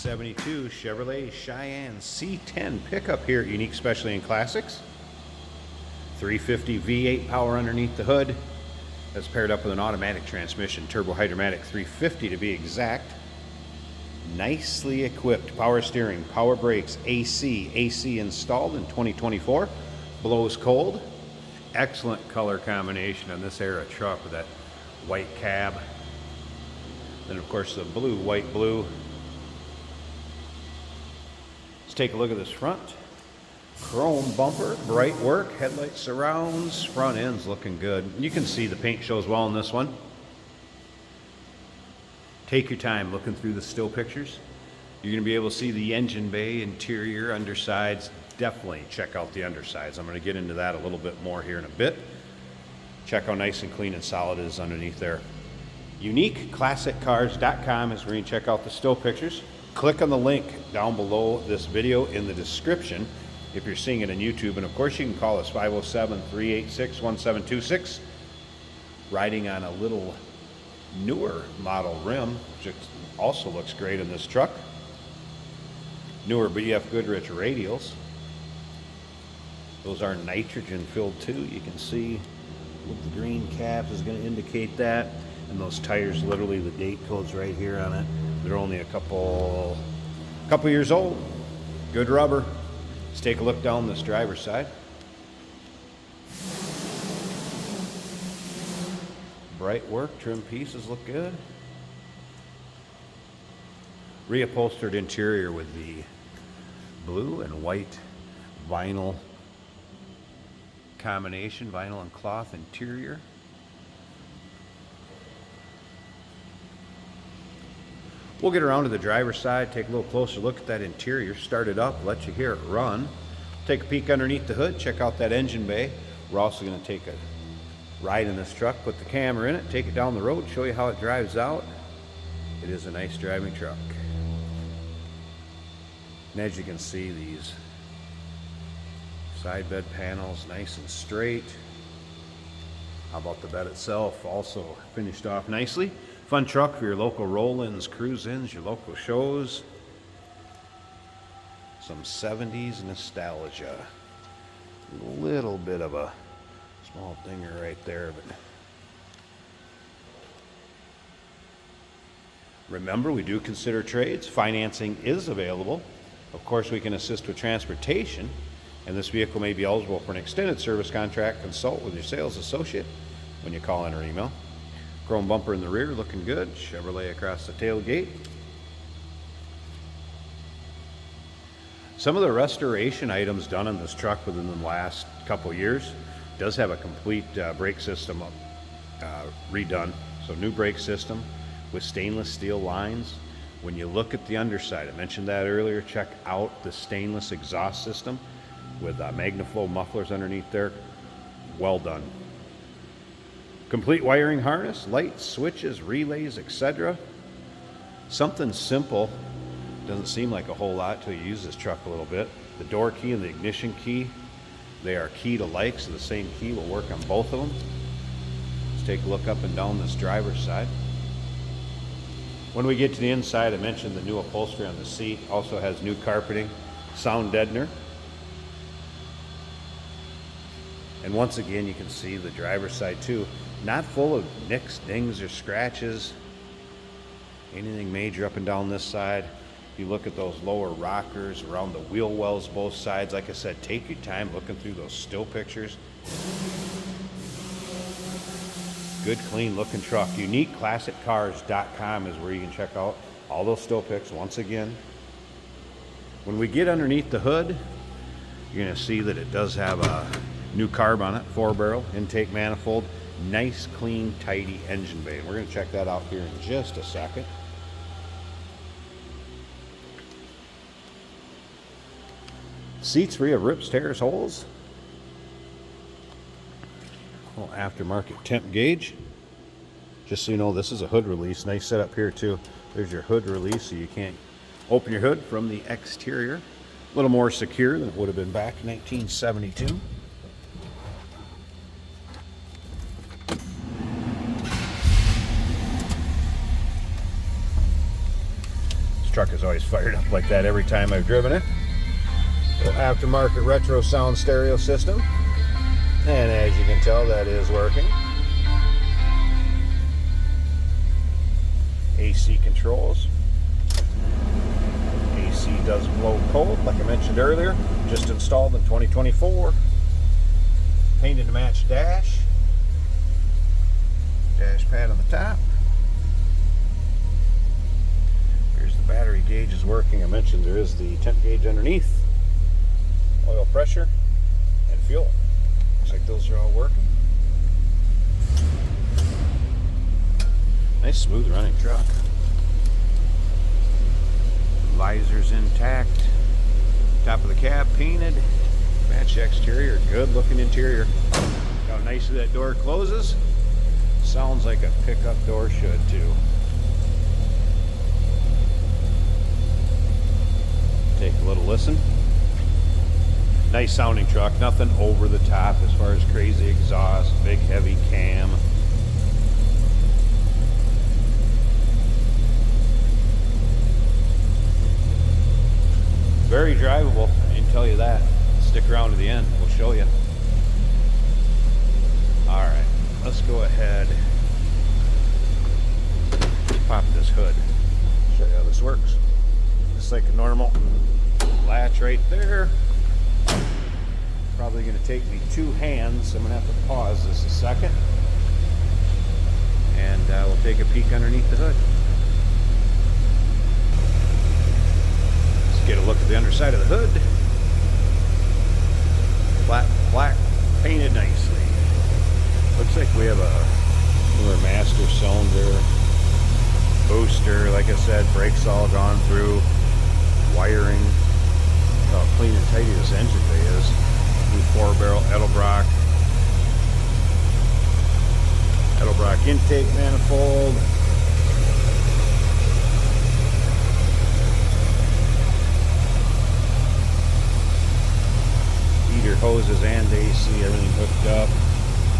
1972 Chevrolet Cheyenne C10 pickup here at Unique Specialty and Classics. 350 V8 power underneath the hood. That's paired up with an automatic transmission, turbo hydromatic 350 to be exact. Nicely equipped power steering, power brakes, AC installed in 2024. Blows cold. Excellent color combination on this era truck with that white cab. Then of course the blue, white, blue. Let's take a look at this front. Chrome bumper, bright work, headlight surrounds, front end's looking good. You can see the paint shows well in this one. Take your time looking through the still pictures. You're going to be able to see the engine bay, interior, undersides. Definitely check out the undersides. I'm going to get into that a little bit more here in a bit. Check how nice and clean and solid it is underneath there. UniqueClassicCars.com is where you can check out the still pictures. Click on the link down below this video in the description if you're seeing it on YouTube. And of course you can call us 507-386-1726. Riding on a little newer model rim, which also looks great in this truck. Newer BF Goodrich radials. Those are nitrogen filled too. You can see with the green cap is going to indicate that. And those tires, literally the date code's right here on it. They're only a couple years old. Good rubber. Let's take a look down this driver's side. Bright work, trim pieces look good. Reupholstered interior with the blue and white vinyl combination, vinyl and cloth interior. We'll get around to the driver's side, take a little closer look at that interior, start it up, let you hear it run. Take a peek underneath the hood, check out that engine bay. We're also going to take a ride in this truck, put the camera in it, take it down the road, show you how it drives out. It is a nice driving truck. And as you can see, these side bed panels nice and straight. How about the bed itself? Also finished off nicely. Fun truck for your local roll-ins, cruise-ins, your local shows. Some 70s nostalgia. A little bit of a small dinger right there, but remember, we do consider trades. Financing is available. Of course, we can assist with transportation, and this vehicle may be eligible for an extended service contract. Consult with your sales associate when you call in or email. Chrome bumper in the rear, looking good. Chevrolet across the tailgate. Some of the restoration items done on this truck within the last couple years does have a complete brake system redone. So new brake system with stainless steel lines. When you look at the underside, I mentioned that earlier, check out the stainless exhaust system with MagnaFlow mufflers underneath there. Well done. Complete wiring harness, lights, switches, relays, etc. Something simple. Doesn't seem like a whole lot till you use this truck a little bit. The door key and the ignition key, they are key to like, so the same key will work on both of them. Let's take a look up and down this driver's side. When we get to the inside, I mentioned the new upholstery on the seat. Also has new carpeting, sound deadener. And once again, you can see the driver's side too. Not full of nicks, dings, or scratches. Anything major up and down this side. If you look at those lower rockers around the wheel wells, both sides, like I said, take your time looking through those still pictures. Good, clean looking truck. UniqueClassicCars.com is where you can check out all those still pics once again. When we get underneath the hood, you're going to see that it does have a new carb on it, 4-barrel, intake manifold, nice, clean, tidy engine bay. And we're going to check that out here in just a second. Seats free of rips, tears, holes. Little aftermarket temp gauge. Just so you know, this is a hood release. Nice setup here too. There's your hood release, so you can't open your hood from the exterior. A little more secure than it would have been back in 1972. truck is always fired up like that every time I've driven it. Aftermarket retro sound stereo system. And as you can tell, that is working. AC controls. AC does blow cold, like I mentioned earlier. Just installed in 2024. Painted to match dash. Dash pad on the top. Here's the battery gauge is working. I mentioned there is the temp gauge underneath. Oil pressure and fuel. Looks like those are all working. Nice smooth running truck. Visors intact. Top of the cab painted. Match exterior. Good looking interior. How nicely that door closes. Sounds like a pickup door should too. Take a little listen. Nice sounding truck, nothing over the top as far as crazy exhaust, big heavy cam. Very drivable, I can tell you that. Stick around to the end, we'll show you. Alright, let's go ahead. Let's pop this hood. Show you how this works. Just like a normal latch right there. Probably going to take me 2 hands. I'm going to have to pause this a second. And we'll take a peek underneath the hood. Let's get a look at the underside of the hood. Flat black, painted nicely. Looks like we have a newer master cylinder. Booster, like I said, brakes all gone through. Wiring. Look how clean and tidy this engine bay is. New 4-barrel Edelbrock intake manifold. Heater hoses and AC, everything hooked up.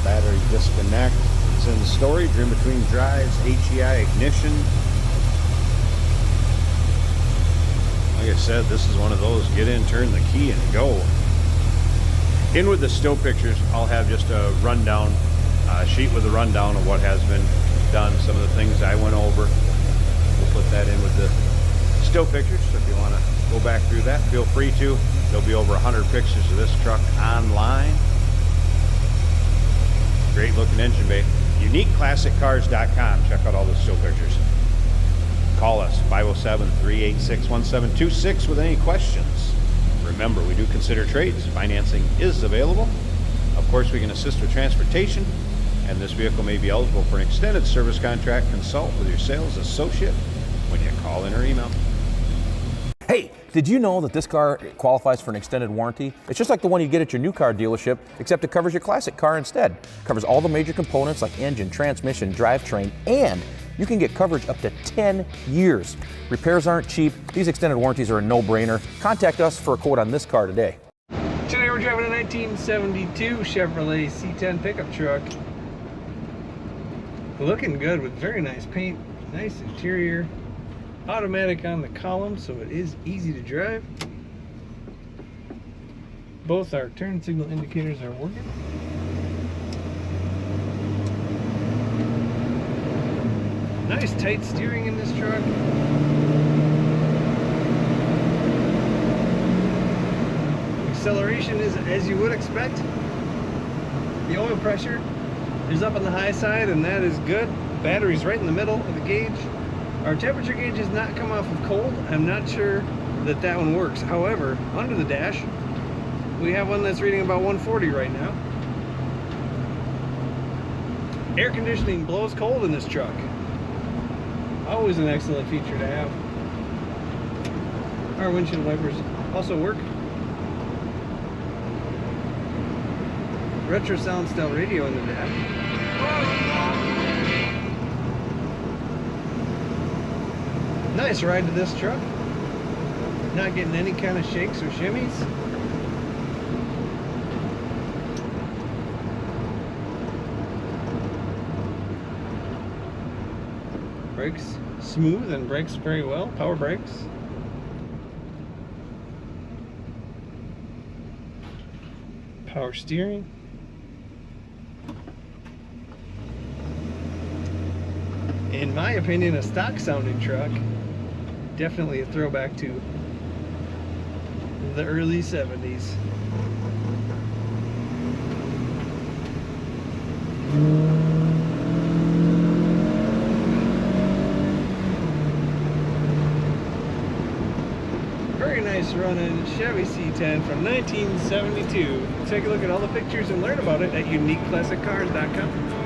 Battery disconnect. It's in storage, in between drives, HEI ignition. Like I said, this is one of those get in, turn the key, and go. In with the still pictures, I'll have just a rundown, sheet with a rundown of what has been done, some of the things I went over. We'll put that in with the still pictures, so if you want to go back through that, feel free to. There'll be over 100 pictures of this truck online. Great looking engine bay. UniqueClassicCars.com. Check out all the still pictures. Call us, 507-386-1726 with any questions. Remember, we do consider trades. Financing is available. Of course, we can assist with transportation, and this vehicle may be eligible for an extended service contract. Consult with your sales associate when you call in or email. Hey, did you know that this car qualifies for an extended warranty? It's just like the one you get at your new car dealership, except it covers your classic car instead. It covers all the major components like engine, transmission, drivetrain, and you can get coverage up to 10 years. Repairs aren't cheap. These extended warranties are a no-brainer. Contact us for a quote on this car today. Today we're driving a 1972 Chevrolet C10 pickup truck. Looking good with very nice paint, nice interior. Automatic on the column, so it is easy to drive. Both our turn signal indicators are working. Nice tight steering in this truck. Acceleration is as you would expect. The oil pressure is up on the high side, and that is good. Battery's right in the middle of the gauge. Our temperature gauge has not come off of cold. I'm not sure that that one works. However, under the dash, we have one that's reading about 140 right now. Air conditioning blows cold in this truck. Always an excellent feature to have. Our windshield wipers also work. Retro sound style radio in the dash. Nice ride to this truck. Not getting any kind of shakes or shimmies. Brakes smooth and brakes very well. Power brakes. Power steering. In my opinion, a stock sounding truck. Definitely a throwback to the early 70s. Very nice running Chevy C10 from 1972. Take a look at all the pictures and learn about it at uniqueclassiccars.com.